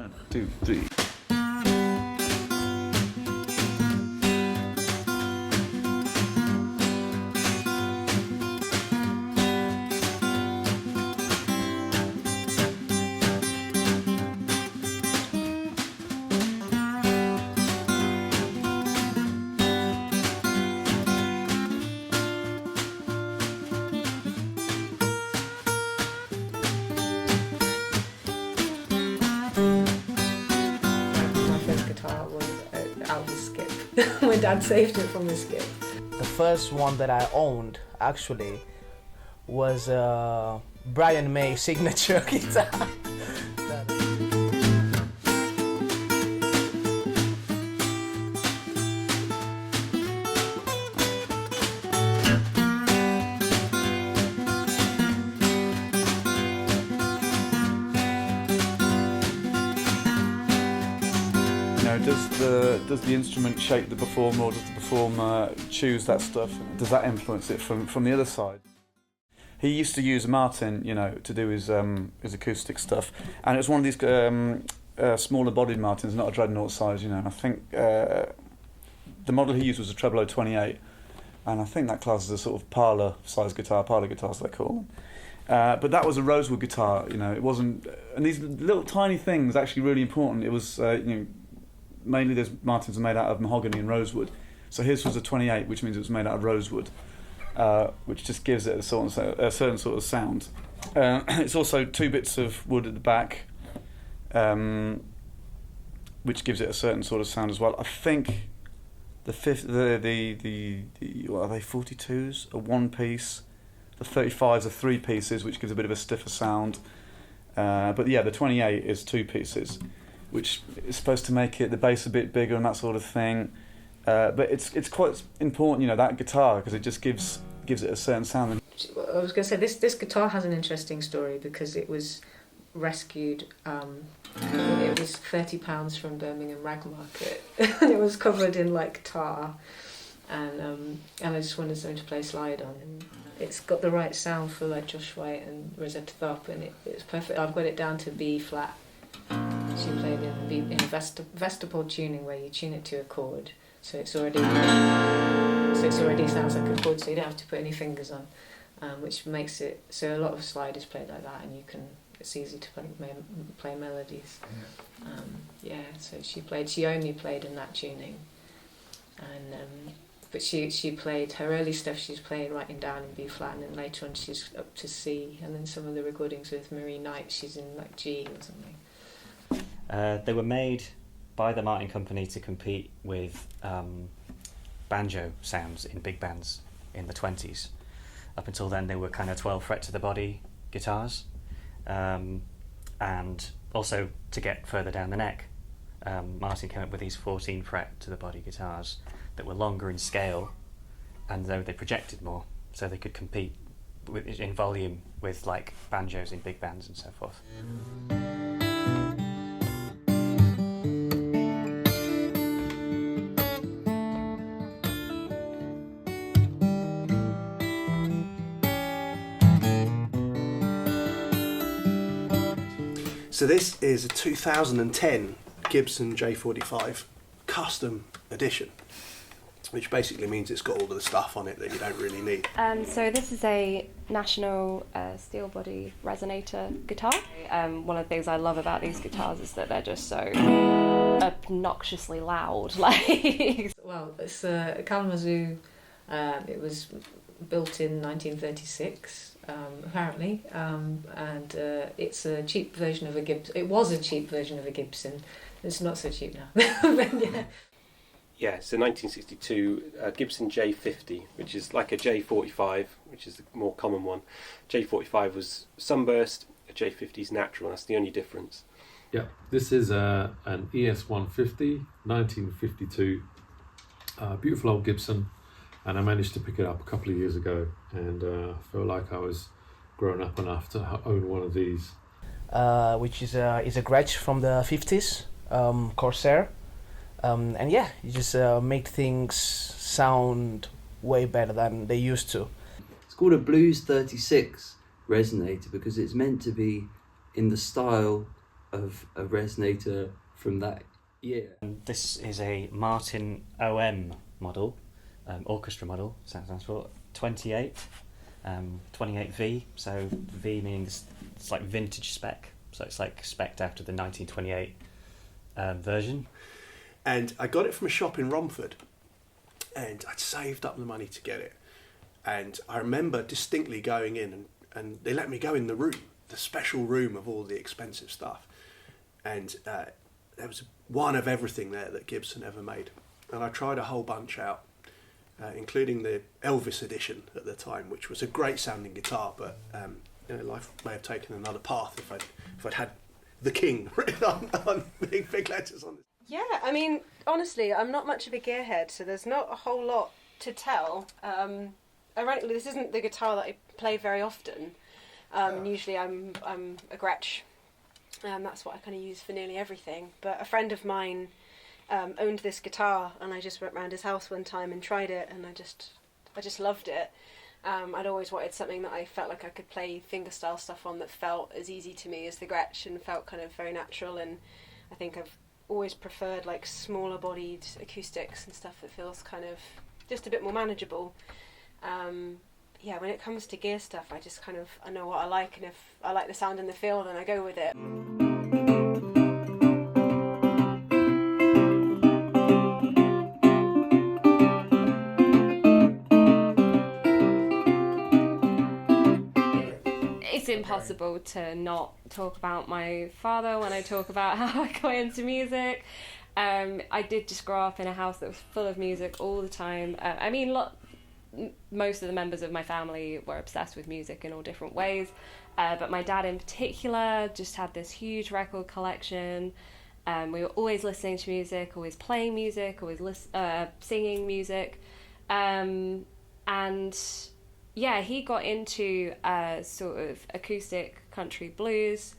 1, 2, 3. My dad saved it from a skip. The first one that I owned, actually, was a Brian May signature guitar. Does the instrument shape the performer, or does the performer choose that stuff? Does that influence it from the other side? He used to use Martin, to do his acoustic stuff, and it was one of these smaller bodied Martins, not a dreadnought size. I think the model he used was a Treble 28, and I think that class is a sort of parlour size guitar, parlour guitars they call them. But that was a rosewood guitar. It wasn't, and these little tiny things are actually really important. It was mainly those Martins are made out of mahogany and rosewood. So his was a 28, which means it was made out of rosewood, which just gives it a certain sort of sound. It's also 2 bits of wood at the back, which gives it a certain sort of sound as well. I think the what are they, 42s, a 1 piece. The 35s are 3 pieces, which gives a bit of a stiffer sound. But yeah, the 28 is 2 pieces, which is supposed to make the bass a bit bigger and that sort of thing. But it's quite important, that guitar, because it just gives it a certain sound. I was going to say, this guitar has an interesting story because it was rescued. It was £30 from Birmingham Rag Market, and it was covered in tar, and I just wanted something to play slide on. And it's got the right sound for Josh White and Rosetta Tharpe, and it's perfect. I've got it down to B flat. She played in vestibule tuning, where you tune it to a chord, so it already sounds like a chord, so you don't have to put any fingers on, which makes it so a lot of slide is played like that, and it's easy to play melodies. So she only played in that tuning, and but she played her early stuff. She's playing writing down in B flat, and then later on she's up to C, and then some of the recordings with Marie Knight she's in G or something. They were made by the Martin Company to compete with banjo sounds in big bands in the 20s. Up until then, they were kind of 12 fret to the body guitars, and also to get further down the neck, Martin came up with these 14 fret to the body guitars that were longer in scale, and though they projected more, so they could compete in volume with banjos in big bands and so forth. So this is a 2010 Gibson J45 custom edition, which basically means it's got all of the stuff on it that you don't really need. So this is a National steel body resonator guitar. One of the things I love about these guitars is that they're just so obnoxiously loud. Well, it's a Kalamazoo. It was built in 1936. Apparently, and it's a cheap version of a Gibson. It was a cheap version of a Gibson. It's not so cheap now. But yeah. Yeah, it's a 1962 Gibson J50, which is like a J45, which is the more common one. J45 was sunburst, a J50 is natural, that's the only difference. Yeah, this is an ES150, 1952, beautiful old Gibson. And I managed to pick it up a couple of years ago, and I feel like I was grown up enough to own one of these. Which is a Gretsch from the 50s, Corsair. And yeah, you just make things sound way better than they used to. It's called a Blues 36 resonator because it's meant to be in the style of a resonator from that year? This is a Martin OM model, orchestra model, stands for 28, 28V. So V meaning it's like vintage spec. So it's like spec'd after the 1928 version. And I got it from a shop in Romford, and I'd saved up the money to get it. And I remember distinctly going in, and they let me go in the room, the special room of all the expensive stuff. And there was one of everything there that Gibson ever made. And I tried a whole bunch out, including the Elvis edition at the time, which was a great sounding guitar, but life may have taken another path if I'd had The King written on big letters on it. Yeah, I mean, honestly, I'm not much of a gearhead, so there's not a whole lot to tell. Ironically, this isn't the guitar that I play very often. Usually I'm a Gretsch. That's what I kind of use for nearly everything. But a friend of mine owned this guitar, and I just went round his house one time and tried it, and I just loved it. I'd always wanted something that I felt like I could play fingerstyle stuff on that felt as easy to me as the Gretsch and felt kind of very natural. And I think I've always preferred like smaller bodied acoustics and stuff that feels kind of just a bit more manageable. Yeah, when it comes to gear stuff, I know what I like, and if I like the sound and the feel, then I go with it. It's impossible to not talk about my father when I talk about how I got into music. I did just grow up in a house that was full of music all the time. Most of the members of my family were obsessed with music in all different ways, but my dad in particular just had this huge record collection. We were always listening to music, always playing music, always singing music, and yeah, he got into sort of acoustic country blues.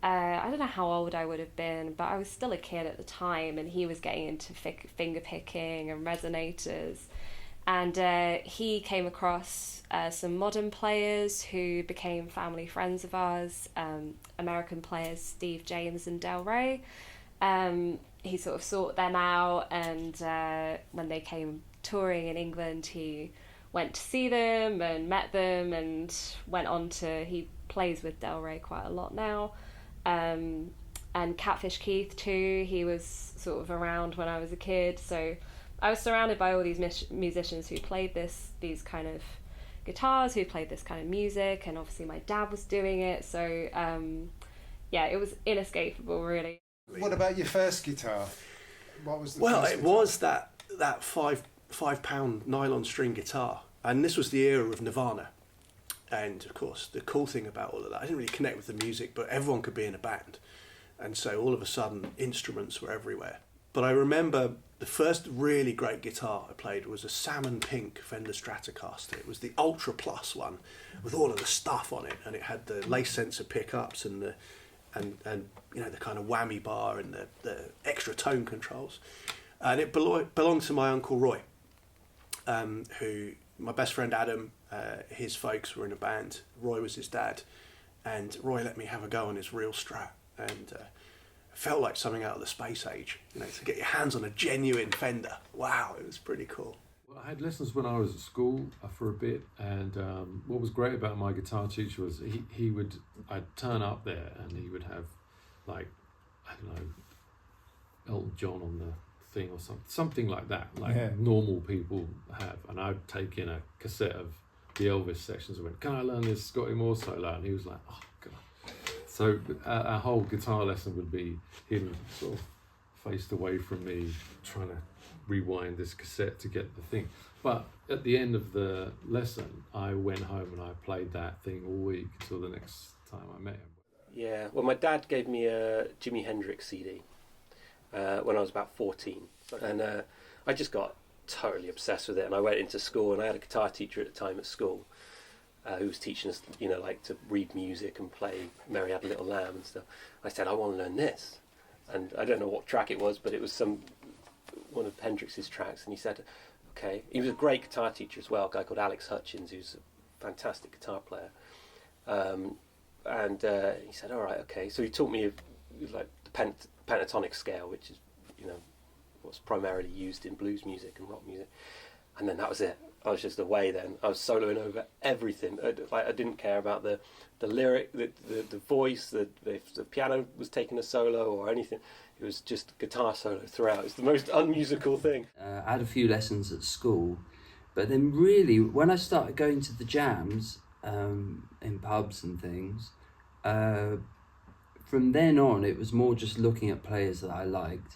I don't know how old I would have been, but I was still a kid at the time, and he was getting into fingerpicking and resonators. And he came across some modern players who became family friends of ours, American players Steve James and Del Rey. He sort of sought them out, and when they came touring in England, he went to see them and met them, and he plays with Del Rey quite a lot now. And Catfish Keith too, he was sort of around when I was a kid, so I was surrounded by all these musicians who played these kind of guitars, who played this kind of music, and obviously my dad was doing it, so yeah, it was inescapable, really. What about your first guitar? What was the Well, first it guitar? was that £5 nylon string guitar, and this was the era of Nirvana. And of course, the cool thing about all of that, I didn't really connect with the music, but everyone could be in a band, and so all of a sudden instruments were everywhere. But I remember the first really great guitar I played was a salmon pink Fender Stratocaster. It was the Ultra Plus one with all of the stuff on it, and it had the lace sensor pickups and the kind of whammy bar and the extra tone controls. And it belonged to my Uncle Roy, who, my best friend Adam, his folks were in a band. Roy was his dad, and Roy let me have a go on his real Strat, and felt like something out of the space age, to get your hands on a genuine Fender. Wow, it was pretty cool. Well, I had lessons when I was at school for a bit, and what was great about my guitar teacher was I'd turn up there and he would have, like, I don't know, Elton John on the thing or something like that, normal people have, and I'd take in a cassette of the Elvis sections and went, "Can I learn this Scotty Moore solo?" And he was like, "Oh God." So our whole guitar lesson would be him sort of faced away from me trying to rewind this cassette to get the thing. But at the end of the lesson, I went home and I played that thing all week until the next time I met him. Yeah, well, my dad gave me a Jimi Hendrix CD when I was about 14, and I just got totally obsessed with it, and I went into school, and I had a guitar teacher at the time at school who was teaching us, like to read music and play Mary Had a Little Lamb and stuff. I said, I want to learn this, and I don't know what track it was, but it was one of Hendrix's tracks, and he said, okay. He was a great guitar teacher as well, a guy called Alex Hutchins, who's a fantastic guitar player, and he said, all right, okay. So he taught me like the pentatonic scale, which is, you know, what's primarily used in blues music and rock music. And then that was it. I was just away then. I was soloing over everything. I didn't care about the lyric, the voice, if the piano was taking a solo or anything. It was just guitar solo throughout. It's the most unmusical thing. I had a few lessons at school, but then really, when I started going to the jams in pubs and things, from then on, it was more just looking at players that I liked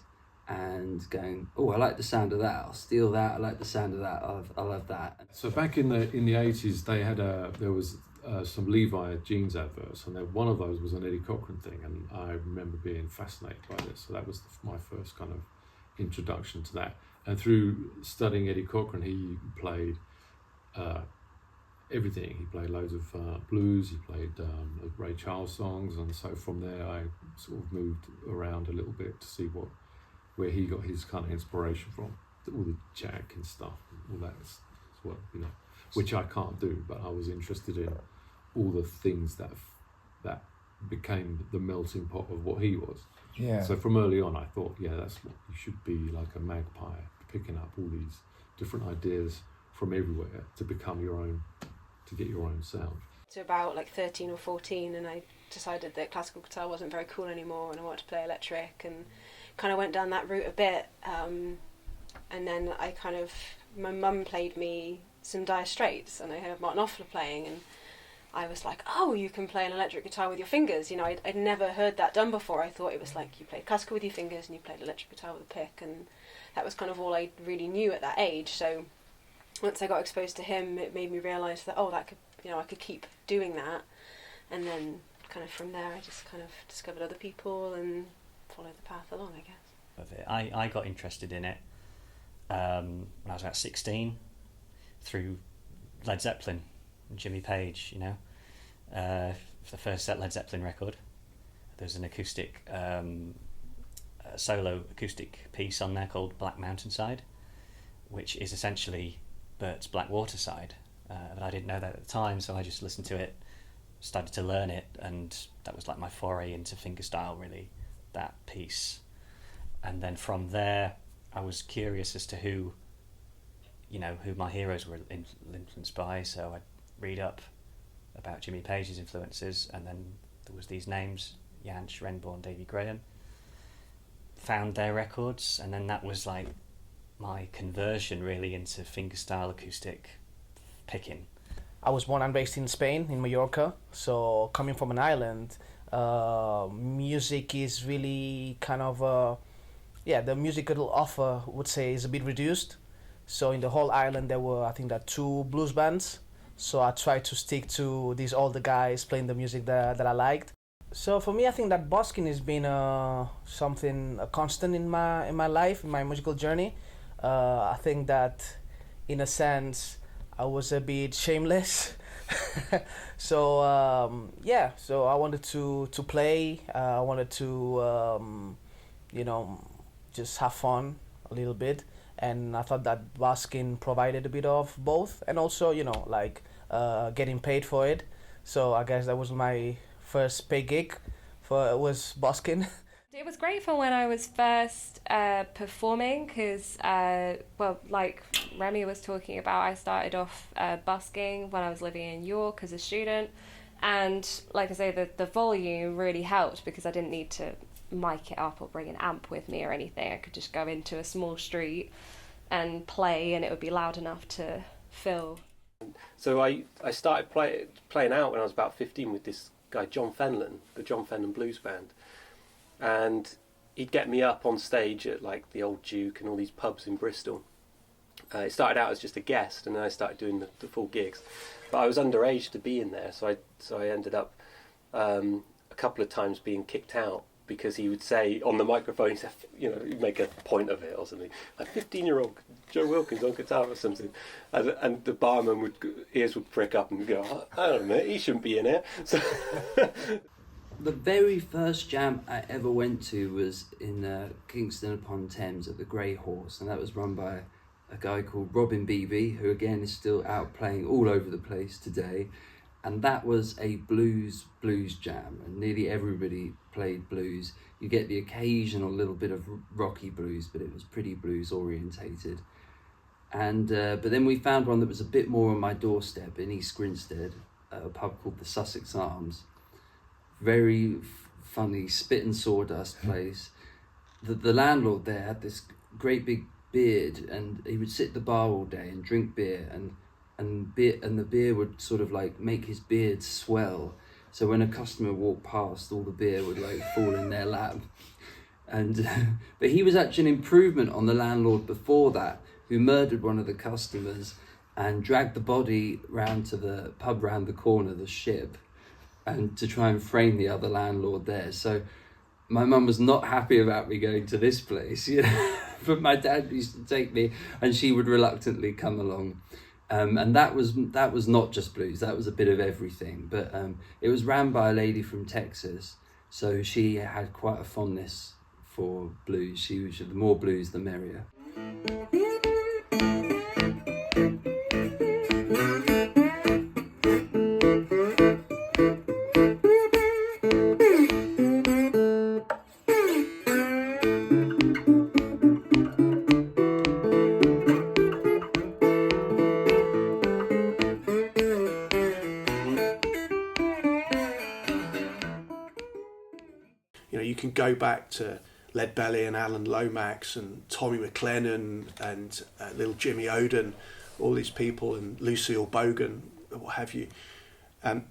and going, oh, I like the sound of that, I'll steal that, I like the sound of that, I'll have that. So back in the 80s, they had there was some Levi jeans adverts, and one of those was an Eddie Cochran thing, and I remember being fascinated by this. So that was my first kind of introduction to that. And through studying Eddie Cochran, he played everything. He played loads of blues, he played Ray Charles songs, and so from there I sort of moved around a little bit to see where he got his kind of inspiration from. All the jack and stuff, all that is what, you know, which I can't do, but I was interested in all the things that became the melting pot of what he was. Yeah. So from early on I thought, yeah, that's what you should be, like a magpie, picking up all these different ideas from everywhere to become your own, to get your own sound. To about like 13 or 14, and I decided that classical guitar wasn't very cool anymore and I wanted to play electric, and kind of went down that route a bit. And then my mum played me some Dire Straits, and I heard Martin Knopfler playing, and I was like, oh, you can play an electric guitar with your fingers. You know, I'd never heard that done before. I thought it was like you played classical with your fingers and you played electric guitar with a pick, and that was kind of all I really knew at that age. So once I got exposed to him, it made me realise that, that could, you know, I could keep doing that. And then kind of from there, I just kind of discovered other people and followed the path along, I guess. Of it. I got interested in it when I was about 16 through Led Zeppelin and Jimmy Page, you know. The first Led Zeppelin record, there's an acoustic solo acoustic piece on there called Black Mountainside, which is essentially Bert's Black Waterside, but I didn't know that at the time, so I just listened to it, started to learn it, and that was like my foray into fingerstyle, really, that piece. And then from there I was curious as to who my heroes were influenced by, so I'd read up about Jimmy Page's influences, and then there was these names, Jansch, Renborn, Davy Graham, found their records, and then that was like my conversion really into fingerstyle acoustic picking. I was born and raised in Spain, in Mallorca, so coming from an island, music is really kind of the musical offer, would say, is a bit reduced. So in the whole island there were, I think, 2 blues bands. So I tried to stick to these older guys playing the music that I liked. So for me, I think that busking has been a constant in my life, in my musical journey. I think that, in a sense, I was a bit shameless. So I wanted to play. I wanted to just have fun a little bit, and I thought that busking provided a bit of both, and also getting paid for it. So I guess that was my first pay gig was busking. It was great for when I was first performing, because like Remi was talking about, I started off busking when I was living in York as a student, and like I say, the volume really helped because I didn't need to mic it up or bring an amp with me or anything. I could just go into a small street and play, and it would be loud enough to fill. So I started playing out when I was about 15 with this guy John Fenlon, the John Fenlon Blues Band, and he'd get me up on stage at like the Old Duke and all these pubs in Bristol. It started out as just a guest, and then I started doing the full gigs, but I was underage to be in there, so I ended up a couple of times being kicked out, because he would say on the microphone, he'd make a point of it or something, like 15-year-old Joe Wilkins on guitar or something, and the barman ears would prick up and go, I don't know, he shouldn't be in here. So the very first jam I ever went to was in Kingston upon Thames at the Grey Horse, and that was run by a guy called Robin Beebe, who again is still out playing all over the place today. and that was a blues jam, and nearly everybody played blues. You get the occasional little bit of rocky blues, but it was pretty blues orientated. And but then we found one that was a bit more on my doorstep in East Grinstead, a pub called the Sussex Arms. Very funny spit and sawdust place. The landlord there had this great big beard, and he would sit at the bar all day and drink beer, and the beer would sort of like make his beard swell. So when a customer walked past, all the beer would like fall in their lap. And but he was actually an improvement on the landlord before that, who murdered one of the customers and dragged the body round to the pub round the corner, the Ship, and to try and frame the other landlord there. So my mum was not happy about me going to this place, you know. But my dad used to take me, and she would reluctantly come along. And that was not just blues, that was a bit of everything. But it was ran by a lady from Texas, so she had quite a fondness for blues. She was, the more blues, the merrier. You can go back to Leadbelly and Alan Lomax and Tommy McLennan and little Jimmy Oden, all these people, and Lucille Bogan, what have you. And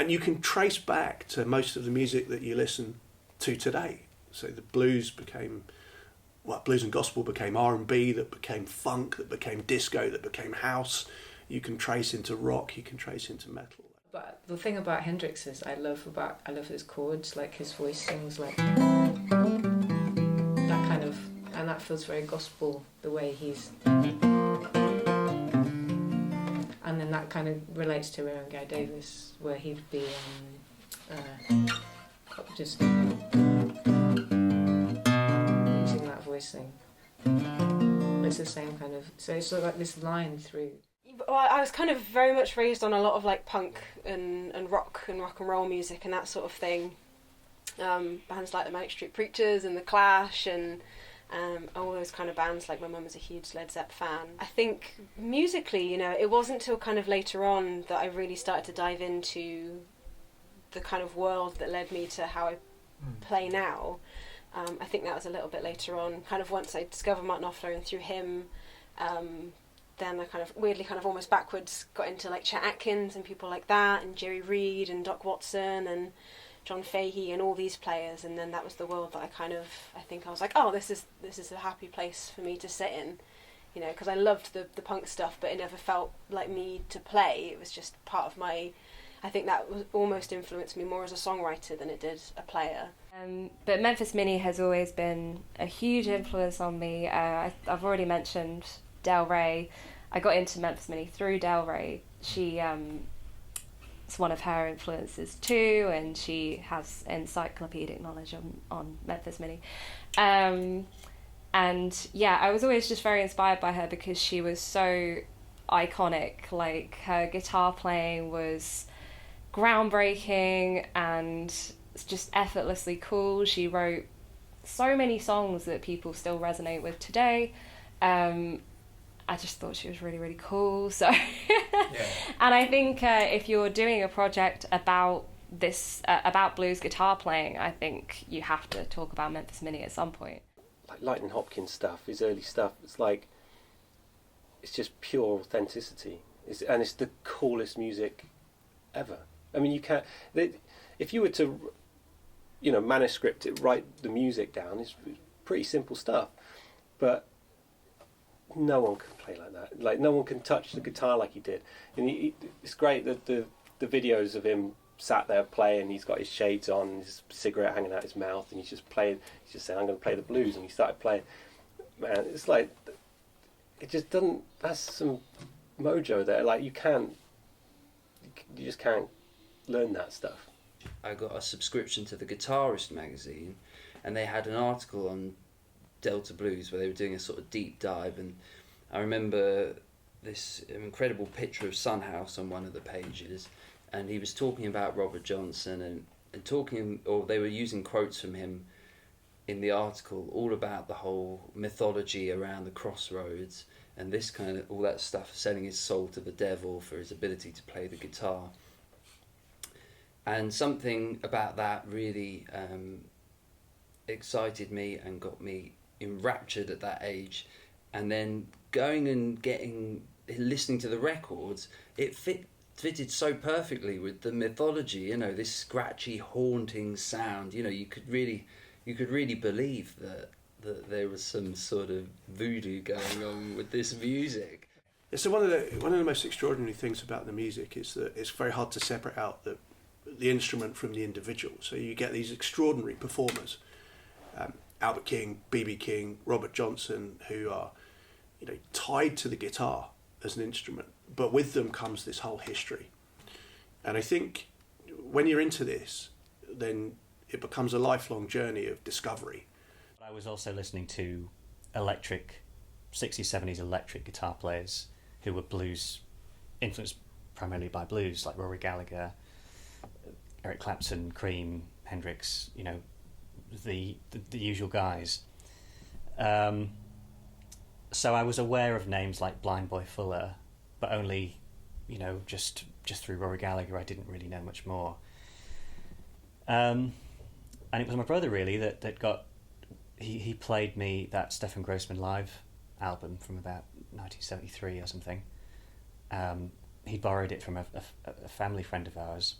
you can trace back to most of the music that you listen to today. So the blues and gospel became R&B, that became funk, that became disco, that became house. You can trace into rock, you can trace into metal. But the thing about Hendrix is I love his chords, like his voice sings like that kind of, and that feels very gospel, the way he's, and then that kind of relates to Remi Guy Davis, where he'd be just using that voice thing. It's the same kind of, so it's sort of like this line through. Well, I was kind of very much raised on a lot of like punk and rock and roll music and that sort of thing. Bands like the Manic Street Preachers and the Clash and all those kind of bands. Like my mum was a huge Led Zepp fan. I think musically, it wasn't till kind of later on that I really started to dive into the kind of world that led me to how I play now. I think that was a little bit later on. Kind of once I discovered Martin Knopfler, and through him. Then I kind of weirdly kind of almost backwards got into like Chet Atkins and people like that, and Jerry Reed and Doc Watson and John Fahey and all these players, and then that was the world that I think I was like, oh, this is a happy place for me to sit in, because I loved the punk stuff, but it never felt like me to play. It was just part of my, I think that was almost influenced me more as a songwriter than it did a player. But Memphis Minnie has always been a huge influence on me. I've already mentioned Del Rey. I got into Memphis Minnie through Del Rey. She it's one of her influences too, and she has encyclopedic knowledge on Memphis Minnie. And yeah, I was always just very inspired by her because she was so iconic. Like, her guitar playing was groundbreaking and just effortlessly cool. She wrote so many songs that people still resonate with today. I just thought she was really, really cool. So, yeah. And I think if you're doing a project about this, about blues guitar playing, I think you have to talk about Memphis Minnie at some point. Like Lightning Hopkins stuff, his early stuff, it's just pure authenticity. And it's the coolest music ever. I mean, you can't... If you were to, manuscript it, write the music down, it's pretty simple stuff. But no one can play like that. Like, no one can touch the guitar like he did. And it's great that the videos of him sat there playing, he's got his shades on, his cigarette hanging out his mouth, and he's just saying, I'm going to play the blues, and he started playing. Man, it's like, it just doesn't, that's some mojo there. Like, you just can't learn that stuff. I got a subscription to the Guitarist magazine, and they had an article on Delta Blues where they were doing a sort of deep dive, and I remember this incredible picture of Son House on one of the pages, and he was talking about Robert Johnson and talking, or they were using quotes from him in the article, all about the whole mythology around the crossroads and this kind of all that stuff, selling his soul to the devil for his ability to play the guitar. And something about that really excited me and got me enraptured at that age. And then going and listening to the records, it fitted so perfectly with the mythology, you know, this scratchy, haunting sound. You know, you could really believe that there was some sort of voodoo going on with this music. So one of the most extraordinary things about the music is that it's very hard to separate out the instrument from the individual. So you get these extraordinary performers, Albert King, B.B. King, Robert Johnson, who are, you know, tied to the guitar as an instrument, but with them comes this whole history. And I think when you're into this, then it becomes a lifelong journey of discovery. I was also listening to 60s, 70s electric guitar players who were blues, influenced primarily by blues, like Rory Gallagher, Eric Clapton, Cream, Hendrix, you know, the usual guys. So I was aware of names like Blind Boy Fuller, but only, you know, just through Rory Gallagher. I didn't really know much more. And it was my brother really that got. He played me that Stefan Grossman live album from about 1973 or something. He borrowed it from a family friend of ours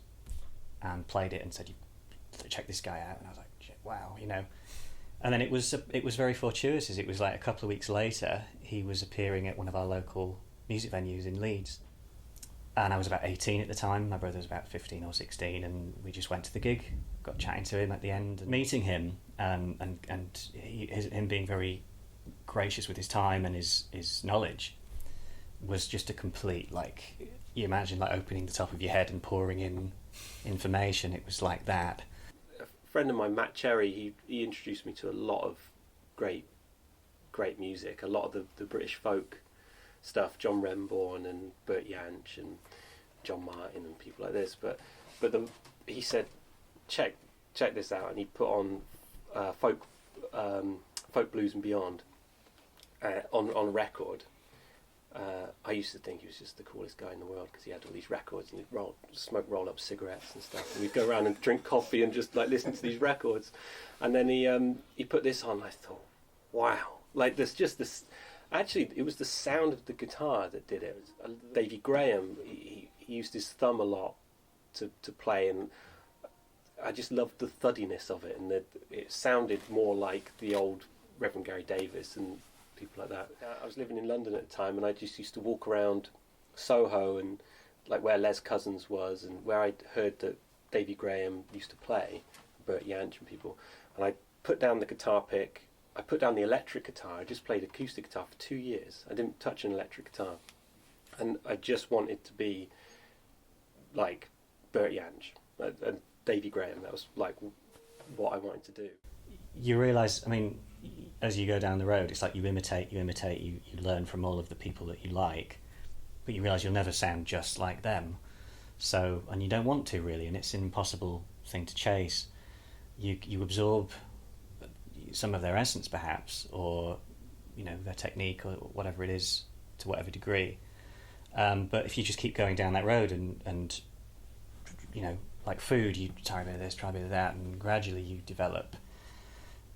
and played it and said, check this guy out. And I was like, wow, you know. And then it was very fortuitous. It was like a couple of weeks later, he was appearing at one of our local music venues in Leeds. And I was about 18 at the time. My brother was about 15 or 16, and we just went to the gig, got chatting to him at the end, and meeting him, and him being very gracious with his time and his knowledge was just a complete, like, you imagine like opening the top of your head and pouring in information. It was like that. A friend of mine, Matt Cherry, he introduced me to a lot of great music, a lot of the British folk stuff, John Renbourn and Bert Jansch and John Martin and people like this. But he said, check this out, and he put on folk blues and beyond on a record. I used to think he was just the coolest guy in the world because he had all these records and he'd smoke roll-up cigarettes and stuff, and we'd go around and drink coffee and just like listen to these records. And then he put this on, and I thought, wow, like there's just this. Actually, it was the sound of the guitar that did it. Davy Graham, he used his thumb a lot to play, and I just loved the thuddiness of it, and it sounded more like the old Reverend Gary Davis and people like that. I was living in London at the time, and I just used to walk around Soho and like where Les Cousins was and where I'd heard that Davy Graham used to play, Bert Jansch and people, and I put down the guitar pick. I put down the electric guitar. I just played acoustic guitar for 2 years. I didn't touch an electric guitar. And I just wanted to be like Bert Jansch and Davy Graham. That was like what I wanted to do. You realise, I mean, as you go down the road, it's like you imitate, you learn from all of the people that you like, but you realise you'll never sound just like them. So, and you don't want to really, and it's an impossible thing to chase. You absorb some of their essence perhaps, or you know, their technique or whatever it is to whatever degree, but if you just keep going down that road and you know, like food, you try a bit of this, try a bit of that, and gradually you develop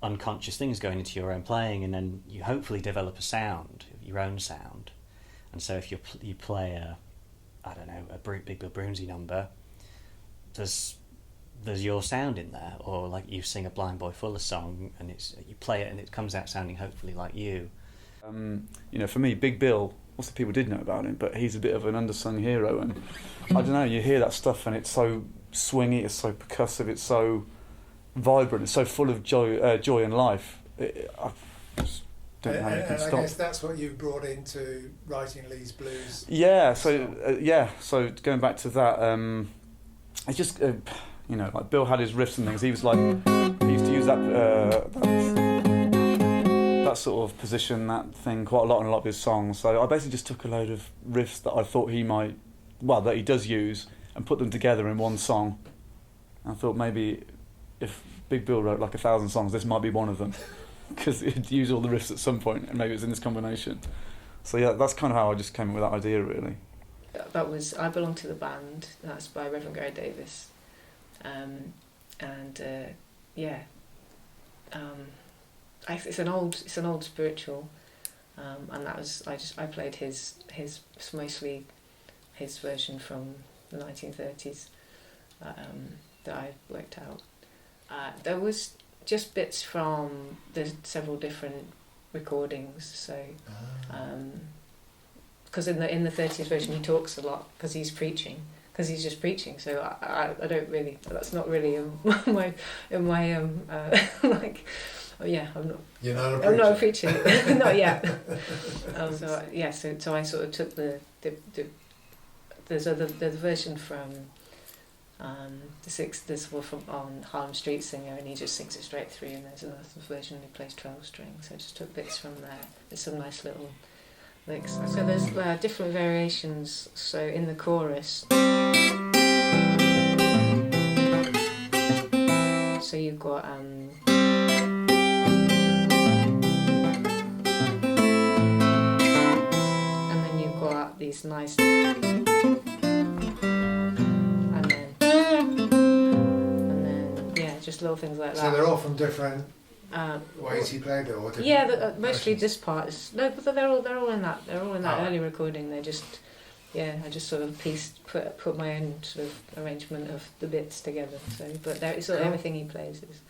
unconscious things going into your own playing, and then you hopefully develop a sound, your own sound. And so if you play a Big Bill Broomsey number, there's your sound in there, or like you sing a Blind Boy Fuller song and you play it and it comes out sounding hopefully like you. You know, for me, Big Bill, lots of people did know about him, but he's a bit of an undersung hero, and I don't know, you hear that stuff and it's so swingy, it's so percussive, it's so vibrant, it's so full of joy and life. I just don't know how you can stop. I guess that's what you brought into writing Lee's Blues. Yeah, so going back to that, it's just... you know, like Bill had his riffs and things. He was like, he used to use that sort of position, that thing, quite a lot in a lot of his songs. So I basically just took a load of riffs that I thought that he does use, and put them together in one song. And I thought maybe if Big Bill wrote like 1,000 songs, this might be one of them, because he'd use all the riffs at some point, and maybe it was in this combination. So yeah, that's kind of how I just came up with that idea, really. That was I Belong to the Band. That's by Reverend Gary Davis, it's an old spiritual, and that was I played his mostly his version from the 1930s that I worked out. There was just bits from the several different recordings, so because in the 30s version he talks a lot because he's just preaching, so I don't really, that's not really in my like, oh yeah, I'm not. You're not a preacher. I'm not a preacher, not yet. So I sort of took the version from from on Harlem Street Singer, and he just sings it straight through, and there's another version he plays 12 strings, so I just took bits from there. There's some nice little licks. So there's different variations, so in the chorus, so you've got and then you've got these nice, just little things like that. So they're all from different ways he played it, or different mostly versions? This part is no, but they're all in that. They're all in that Oh. early recording. They just, I just sort of put my own sort of arrangement of the bits together. So, but there, it's all, everything he plays is,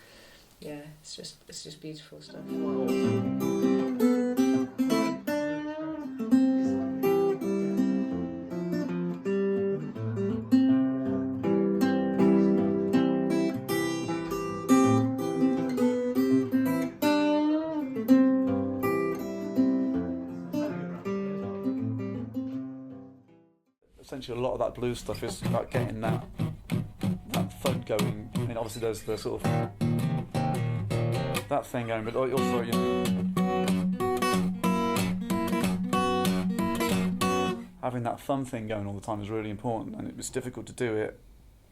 it's just beautiful stuff. Essentially, a lot of that blues stuff is about getting that thud going. I mean, obviously there's the sort of that thing going, but also, having that thumb thing going all the time is really important, and it was difficult to do it.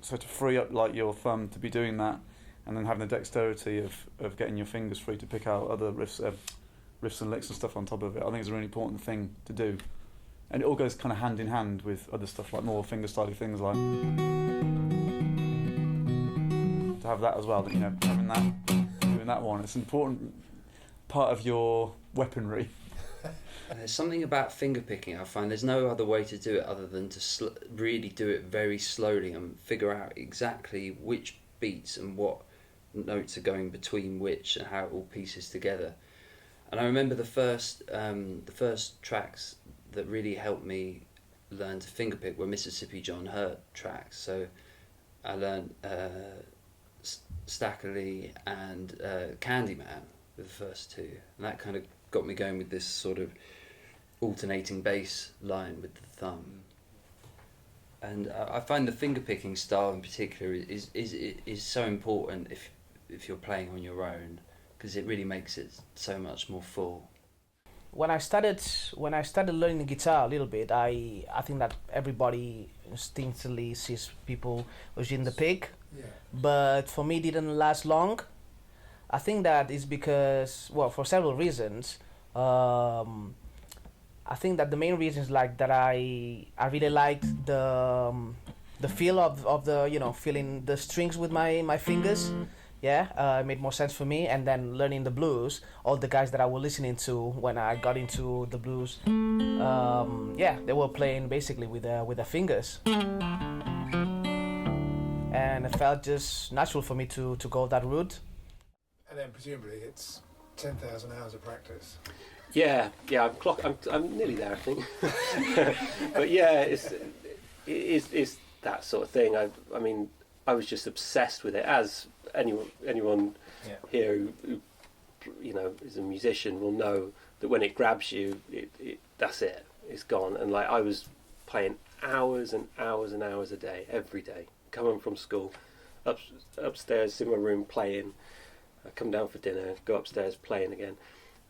So to free up like your thumb to be doing that, and then having the dexterity of getting your fingers free to pick out other riffs and licks and stuff on top of it, I think is a really important thing to do. And it all goes kind of hand in hand with other stuff, like more fingerstyle things, like to have that as well. Having that, doing that one, it's an important part of your weaponry. And there's something about fingerpicking. I find there's no other way to do it other than to really do it very slowly and figure out exactly which beats and what notes are going between which and how it all pieces together. And I remember the first tracks that really helped me learn to fingerpick were Mississippi John Hurt tracks. So I learned Stackerly and Candyman were the first two, and that kind of got me going with this sort of alternating bass line with the thumb. And I find the fingerpicking style in particular is so important if you're playing on your own, because it really makes it so much more full. When I started learning the guitar a little bit, I think that everybody instinctively sees people using the pick, but for me it didn't last long. I think that is because, well, for several reasons. I think that the main reason is like that I really liked the feel of the feeling the strings with my fingers. It made more sense for me. And then learning the blues, all the guys that I was listening to when I got into the blues, they were playing basically with their fingers, and it felt just natural for me to go that route. And then presumably it's 10,000 hours of practice. I'm nearly there, I think. But it's that sort of thing. I mean, I was just obsessed with it, as anyone here who is a musician will know that when it grabs you, that's it, it's gone. And like I was playing hours and hours and hours a day, every day, coming from school, upstairs in my room playing, I come down for dinner, go upstairs playing again,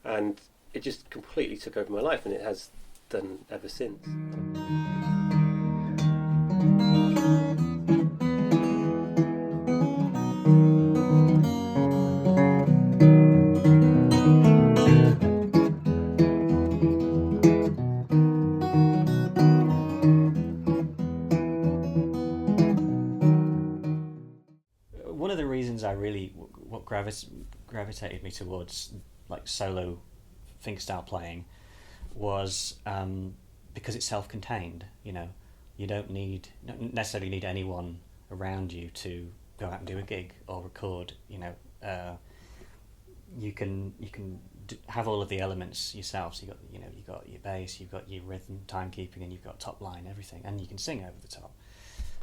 and it just completely took over my life, and it has done ever since. gravitated me towards like solo fingerstyle playing was because it's self-contained. You know, you don't necessarily need anyone around you to go out and do a gig or record. You know, you can have all of the elements yourself. So you've got your bass, you've got your rhythm, timekeeping, and you've got top line, everything, and you can sing over the top.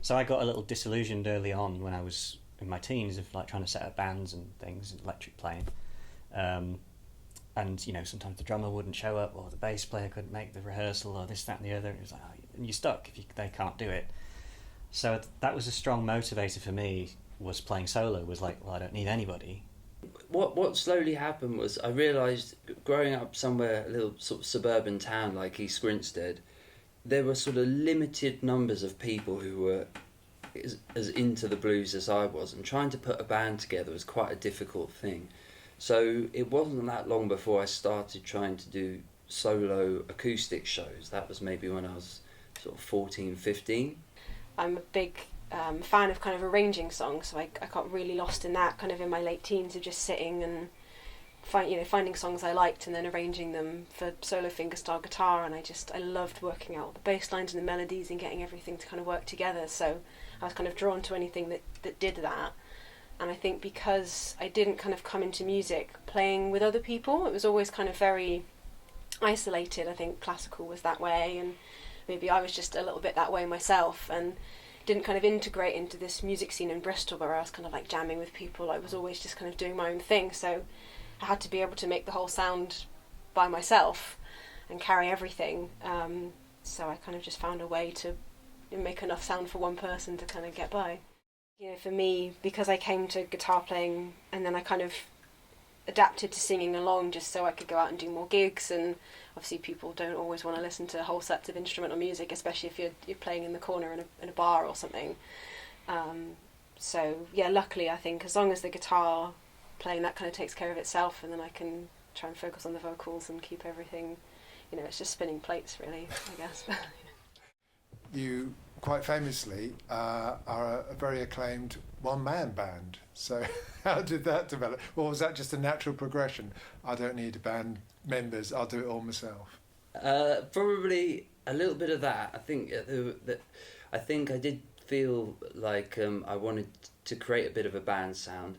So I got a little disillusioned early on when I was in my teens of like trying to set up bands and things and electric playing, and you know, sometimes the drummer wouldn't show up or the bass player couldn't make the rehearsal or this, that, and the other. It was like, and you're stuck if they can't do it. So that was a strong motivator for me. Was playing solo was like, well, I don't need anybody. What slowly happened was I realised, growing up somewhere, a little sort of suburban town like East Grinstead, there were sort of limited numbers of people who were as into the blues as I was, and trying to put a band together was quite a difficult thing. So it wasn't that long before I started trying to do solo acoustic shows. That was maybe when I was sort of 14, 15. I'm a big fan of kind of arranging songs, so I got really lost in that kind of in my late teens of just sitting and finding songs I liked and then arranging them for solo fingerstyle guitar, and I loved working out the bass lines and the melodies and getting everything to kind of work together. So I was kind of drawn to anything that did that. And I think because I didn't kind of come into music playing with other people, it was always kind of very isolated. I think classical was that way, and maybe I was just a little bit that way myself, and didn't kind of integrate into this music scene in Bristol where I was kind of like jamming with people. I was always just kind of doing my own thing, so I had to be able to make the whole sound by myself and carry everything. So I kind of just found a way to make enough sound for one person to kind of get by. You know, for me, because I came to guitar playing and then I kind of adapted to singing along just so I could go out and do more gigs, and obviously people don't always want to listen to whole sets of instrumental music, especially if you're playing in the corner in a bar or something. So yeah, luckily I think as long as the guitar playing, that kind of takes care of itself, and then I can try and focus on the vocals and keep everything, you know, it's just spinning plates really, I guess. You quite famously are a very acclaimed one-man band. So how did that develop? Or was that just a natural progression? I don't need band members, I'll do it all myself. Probably a little bit of that. I think I did feel like I wanted to create a bit of a band sound.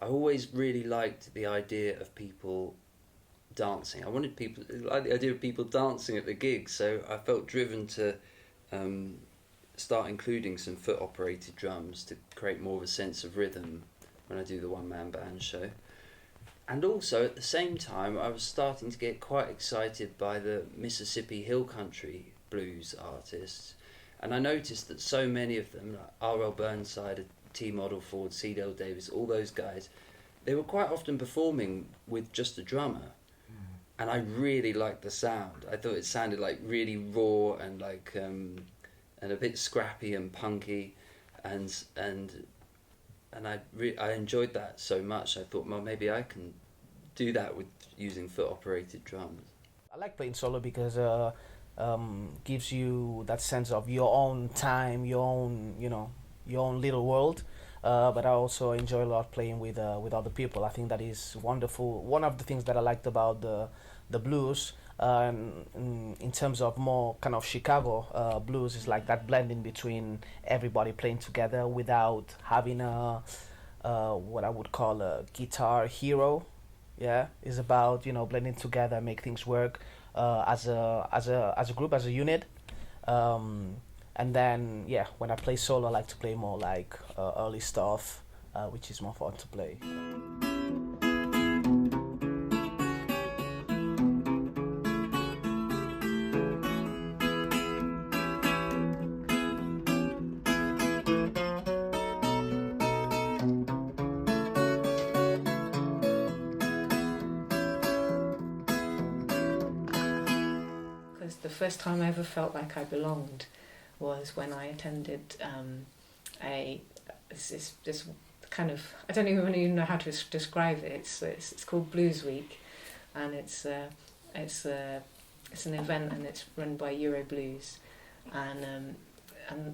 I always really liked the idea of people dancing. I wanted people, like the idea of people dancing at the gigs, so I felt driven to start including some foot-operated drums to create more of a sense of rhythm when I do the one-man band show. And also, at the same time, I was starting to get quite excited by the Mississippi Hill Country blues artists. And I noticed that so many of them, like R.L. Burnside, T. Model Ford, C. Dale Davis, all those guys, they were quite often performing with just a drummer. And I really liked the sound. I thought it sounded like really raw and like and a bit scrappy and punky, and I enjoyed that so much. I thought, well, maybe I can do that with using foot-operated drums. I like playing solo because gives you that sense of your own time, your own little world. But I also enjoy a lot playing with other people. I think that is wonderful. One of the things that I liked about the blues, in terms of more kind of Chicago blues, is like that blending between everybody playing together without having what I would call a guitar hero. Yeah, it's about blending together, make things work as a group, as a unit. And then, yeah, when I play solo, I like to play more like early stuff, which is more fun to play. Because the first time I ever felt like I belonged was when I attended this kind of, I don't even know how to describe it. It's called Blues Week, and it's an event, and it's run by Euro Blues, and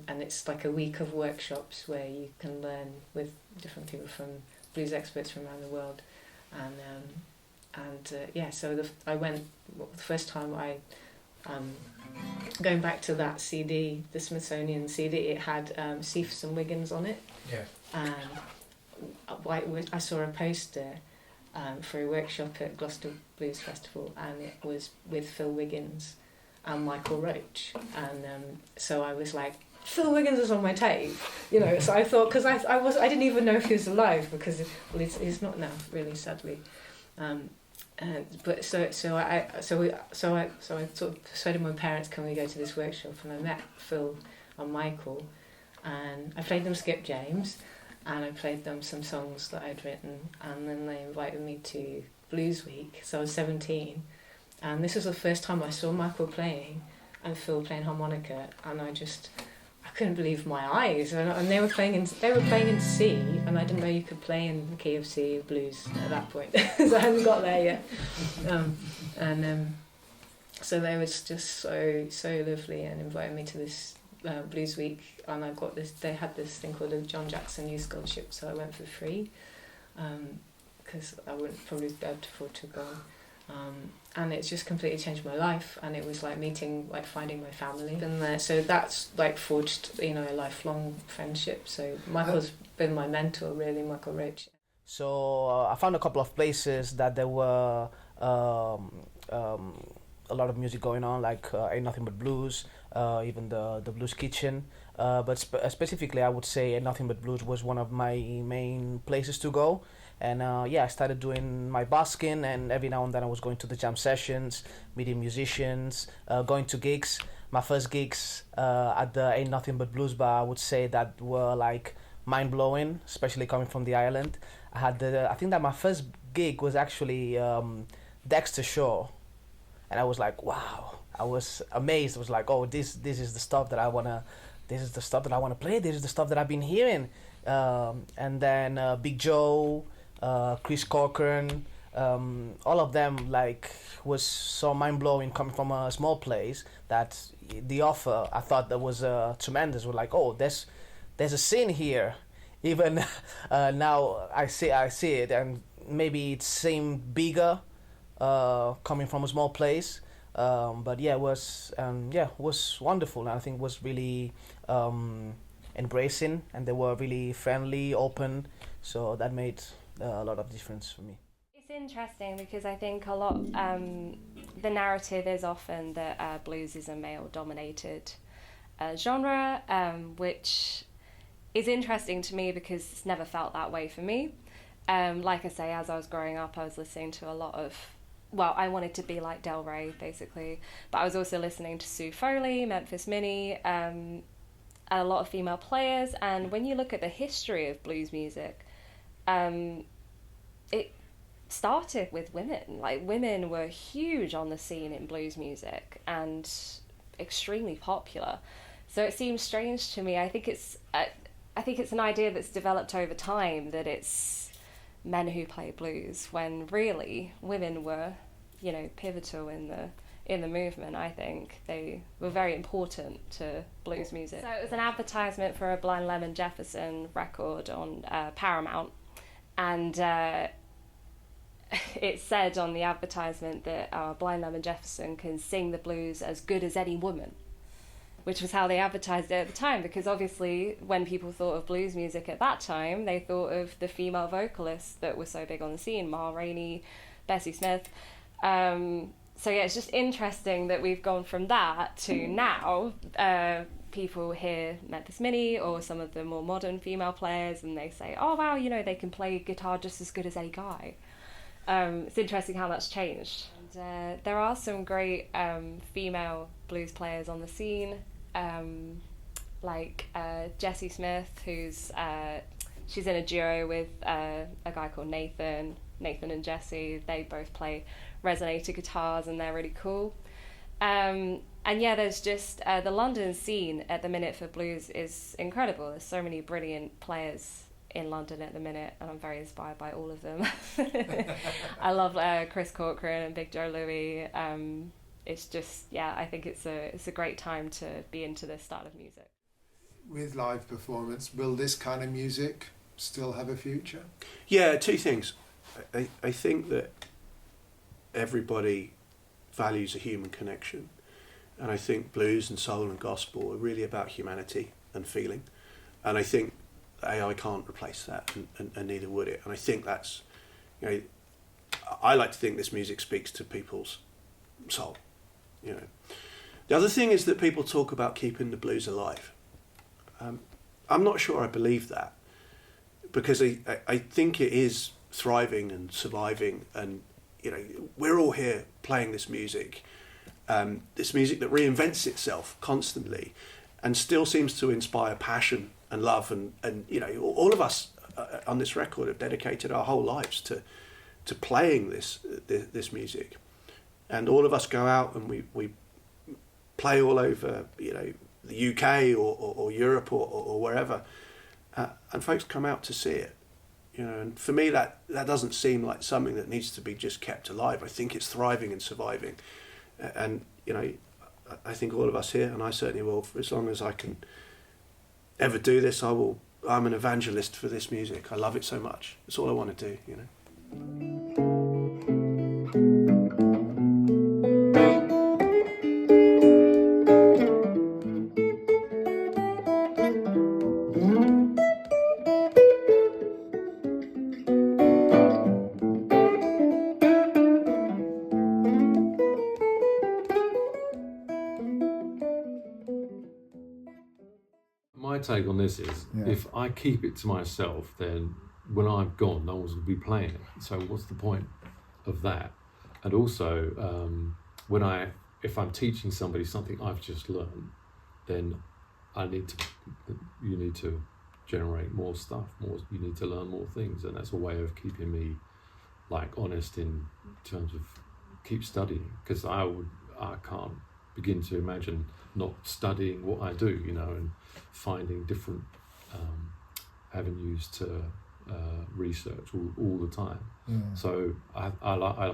it's like a week of workshops where you can learn with different people from blues experts from around the world, and yeah. So I went the first time I. Going back to that CD, the Smithsonian CD, it had Cephas and Wiggins on it. Yeah. And I saw a poster for a workshop at Gloucester Blues Festival, and it was with Phil Wiggins and Michael Roach. And so I was like, Phil Wiggins is on my tape, So I thought, because I didn't even know if he was alive, because he's not now, really, sadly. But so I sort of persuaded my parents, can we go to this workshop? And I met Phil and Michael, and I played them Skip James, and I played them some songs that I'd written, and then they invited me to Blues Week. So I was 17, and this was the first time I saw Michael playing and Phil playing harmonica, and I couldn't believe my eyes, and they were playing in C, and I didn't know you could play in the key of C blues at that point, so I hadn't got there yet. So they were just so lovely and invited me to this Blues Week, and I got this. They had this thing called a John Jackson Youth Scholarship, so I went for free, because I wouldn't probably be able to afford to go. And it's just completely changed my life, and it was like finding my family. And so that's like forged, a lifelong friendship. So Michael's been my mentor, really, Michael Roach. So I found a couple of places that there were a lot of music going on, like Ain't Nothing But Blues, even the Blues Kitchen. But specifically, I would say Ain't Nothing But Blues was one of my main places to go. And I started doing my busking, and every now and then I was going to the jam sessions, meeting musicians, going to gigs. My first gigs at the Ain't Nothing But Blues bar, I would say, that were like mind-blowing, especially coming from the island. I think that my first gig was actually Dexter Shaw, and I was like, wow, I was amazed. I was like, oh, this is the stuff that I wanna play. This is the stuff that I've been hearing. And then Big Joe, Chris Corcoran, all of them was so mind-blowing, coming from a small place, that the offer, I thought that was tremendous. We're like, oh, there's a scene here. Even now I see it, and maybe it seemed bigger coming from a small place, but it was wonderful, and I think it was really embracing, and they were really friendly, open, so that made a lot of difference for me. It's interesting because I think a lot the narrative is often that blues is a male-dominated genre, which is interesting to me because it's never felt that way for me. Like I say, as I was growing up, I was listening to a lot of, I wanted to be like Del Rey, basically, but I was also listening to Sue Foley, Memphis Minnie, and a lot of female players. And when you look at the history of blues music, it started with women. Like, women were huge on the scene in blues music and extremely popular. So it seems strange to me. I think it's an idea that's developed over time, that it's men who play blues, when really women were, pivotal in the movement. I think they were very important to blues music. So it was an advertisement for a Blind Lemon Jefferson record on Paramount, and it said on the advertisement that Blind Lemon Jefferson can sing the blues as good as any woman, which was how they advertised it at the time, because obviously when people thought of blues music at that time, they thought of the female vocalists that were so big on the scene, Ma Rainey, Bessie Smith. So yeah, it's just interesting that we've gone from that to now people hear Memphis Minnie or some of the more modern female players, and they say, oh wow, they can play guitar just as good as any guy. It's interesting how that's changed. And, there are some great female blues players on the scene, like Jessie Smith, who's she's in a duo with a guy called Nathan and Jessie. They both play resonator guitars, and they're really cool. And yeah, there's just the London scene at the minute for blues is incredible. There's so many brilliant players in London at the minute, and I'm very inspired by all of them. I love Chris Corcoran and Big Joe Louis. It's just, I think it's a great time to be into this style of music. With live performance, will this kind of music still have a future? Yeah, two things. I think that everybody values a human connection, and I think blues and soul and gospel are really about humanity and feeling, and I think AI can't replace that, and neither would it. And I think that's, you know, I like to think this music speaks to people's soul, you know. The other thing is that people talk about keeping the blues alive. I'm not sure I believe that, because I think it is thriving and surviving, and you know, we're all here playing this music that reinvents itself constantly and still seems to inspire passion and love, and you know, all of us on this record have dedicated our whole lives to playing this music, and all of us go out and we play all over, you know, the UK or Europe or wherever, and folks come out to see it, you know. And for me, that doesn't seem like something that needs to be just kept alive. I think it's thriving and surviving, and you know, I think all of us here, and I certainly will, for as long as I can ever do this, I'm an evangelist for this music. I love it so much. It's all I want to do, you know. My take on this is, if I keep it to myself, then when I'm gone, no one's going to be playing it. So what's the point of that? And also, if I'm teaching somebody something I've just learned, then you need to generate more stuff. You need to learn more things, and that's a way of keeping me like honest in terms of keep studying, because I can't begin to imagine not studying what I do, you know, and finding different avenues to research all the time. So I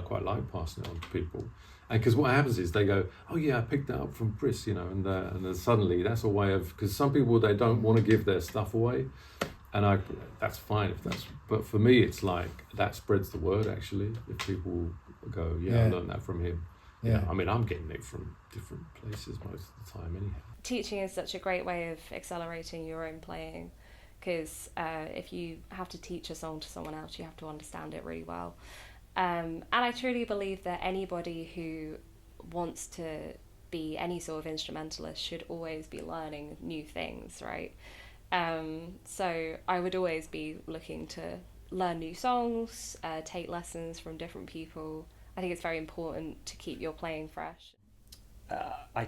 quite like passing it on to people, and because what happens is they go, oh yeah, I picked that up from Briss, you know, and then suddenly that's a way of, because some people, they don't want to give their stuff away, and that's fine if that's, but for me it's like that spreads the word actually. If people go, I learned that from him. Yeah, I mean, I'm getting it from different places most of the time anyhow. Teaching is such a great way of accelerating your own playing, because if you have to teach a song to someone else, you have to understand it really well. And I truly believe that anybody who wants to be any sort of instrumentalist should always be learning new things, right? So I would always be looking to learn new songs, take lessons from different people. I think it's very important to keep your playing fresh. I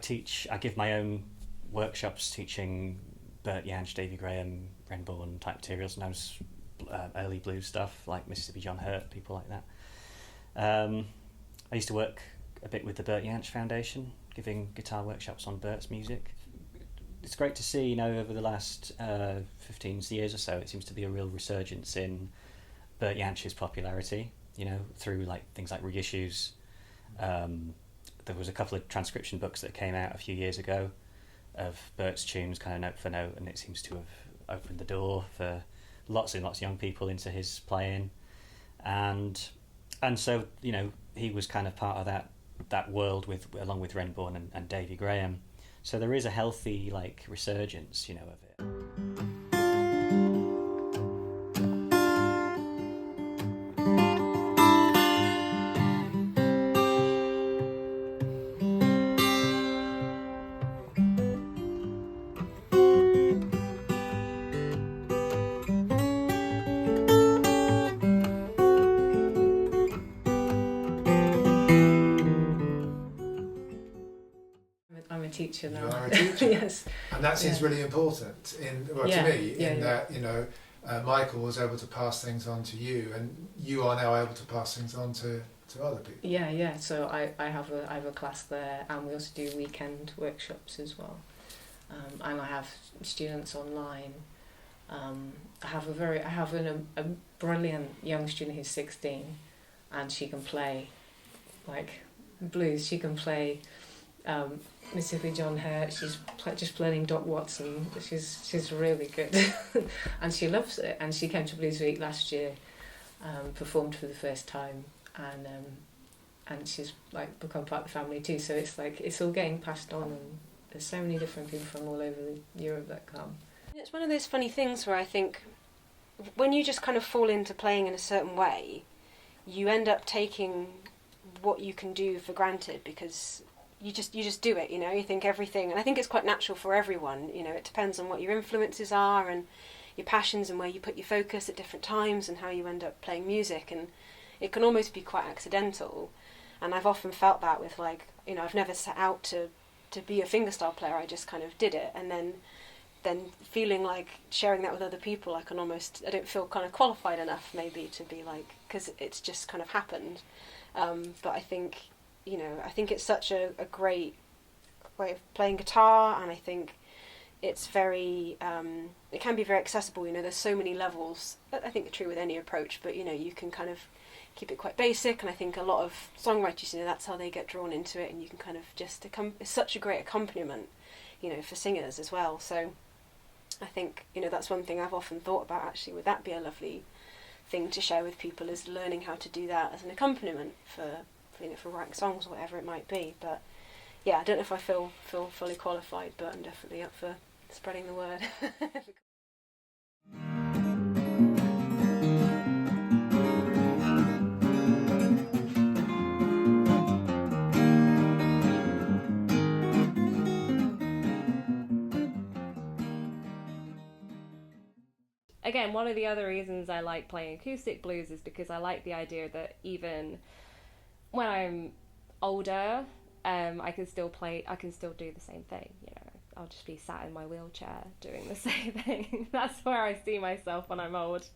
give my own workshops teaching Bert Jansch, Davy Graham, Renborn type materials, sometimes early blues stuff like Mississippi John Hurt, people like that. I used to work a bit with the Bert Jansch Foundation, giving guitar workshops on Bert's music. It's great to see, you know, over the last 15 years or so, it seems to be a real resurgence in Bert Jansch's popularity, you know, through like things like reissues. There was a couple of transcription books that came out a few years ago of Bert's tunes, kind of note for note, and it seems to have opened the door for lots and lots of young people into his playing, and so, you know, he was kind of part of that world along with Renborn and Davy Graham. So there is a healthy like resurgence, you know, of it. Teacher now. You are a teacher. Yes. And that seems really important to me, that, you know, Michael was able to pass things on to you, and you are now able to pass things on to other people. Yeah. So I have a class there, and we also do weekend workshops as well. And I have students online. I have a brilliant young student who's 16, and she can play like blues. She can play Mississippi John Hurt. She's just learning Doc Watson. She's really good, and she loves it. And she came to Blues Week last year, performed for the first time, and she's like become part of the family too. So it's like it's all getting passed on, and there's so many different people from all over Europe that come. It's one of those funny things where I think when you just kind of fall into playing in a certain way, you end up taking what you can do for granted because you just do it, you know, you think everything, and I think it's quite natural for everyone, you know, it depends on what your influences are and your passions and where you put your focus at different times and how you end up playing music, and it can almost be quite accidental. And I've often felt that with, like, you know, I've never set out to be a fingerstyle player, I just kind of did it, and then feeling like sharing that with other people, I don't feel kind of qualified enough maybe to be like, because it's just kind of happened. But I think, you know, I think it's such a great way of playing guitar, and I think it's very, it can be very accessible, you know, there's so many levels. I think it's true with any approach, but, you know, you can kind of keep it quite basic, and I think a lot of songwriters, you know, that's how they get drawn into it, and you can kind of just, it's such a great accompaniment, you know, for singers as well. So I think, you know, that's one thing I've often thought about, actually, would that be a lovely thing to share with people, is learning how to do that as an accompaniment for you know, for writing songs or whatever it might be. But yeah, I don't know if I feel fully qualified, but I'm definitely up for spreading the word. Again, one of the other reasons I like playing acoustic blues is because I like the idea that even when I'm older, I can still do the same thing, you know. I'll just be sat in my wheelchair doing the same thing. That's where I see myself when I'm old.